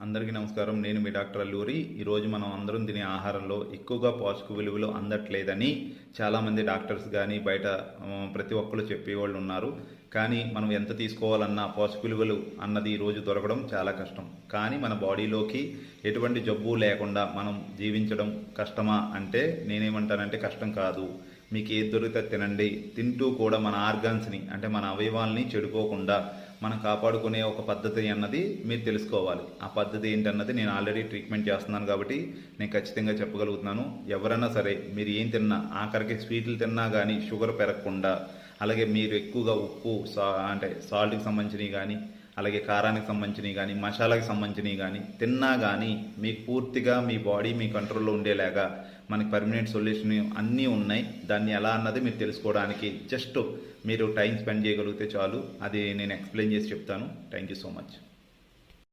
అందరికీ నమస్కారం. నేను మీ డాక్టర్ అల్లూరి. ఈరోజు మనం అందరం తినే ఆహారంలో ఎక్కువగా పోషక విలువలు అందట్లేదని చాలామంది డాక్టర్స్ కానీ బయట ప్రతి ఒక్కరు చెప్పేవాళ్ళు ఉన్నారు. కానీ మనం ఎంత తీసుకోవాలన్నా పోషక విలువలు అన్నది ఈరోజు దొరకడం చాలా కష్టం. కానీ మన బాడీలోకి ఎటువంటి జబ్బు లేకుండా మనం జీవించడం కష్టమా అంటే నేనేమంటానంటే కష్టం కాదు. మీకు ఏది దొరికితే తినండి. తింటూ కూడా మన ఆర్గాన్స్ని అంటే మన అవయవాల్ని చెడిపోకుండా మనం కాపాడుకునే ఒక పద్ధతి అన్నది మీరు తెలుసుకోవాలి. ఆ పద్ధతి ఏంటన్నది నేను ఆల్రెడీ ట్రీట్మెంట్ చేస్తున్నాను కాబట్టి నేను ఖచ్చితంగా చెప్పగలుగుతున్నాను. ఎవరైనా సరే మీరు ఏం తిన్నా, ఆఖరికి స్వీట్లు తిన్నా కానీ షుగర్ పెరగకుండా, అలాగే మీరు ఎక్కువగా ఉప్పు అంటే సాల్ట్కి సంబంధించినవి కానీ, అలాగే కారానికి సంబంధించినవి కానీ, మసాలాకి సంబంధించినవి కానీ తిన్నా కానీ మీకు పూర్తిగా మీ బాడీ మీ కంట్రోల్లో ఉండేలాగా మనకి పర్మనెంట్ సొల్యూషన్ అన్నీ ఉన్నాయి. దాన్ని ఎలా అన్నది మీరు తెలుసుకోవడానికి జస్ట్ మీరు టైం స్పెండ్ చేయగలిగితే చాలు. అది నేను ఎక్స్ప్లెయిన్ చేసి చెప్తాను. Thank you so much.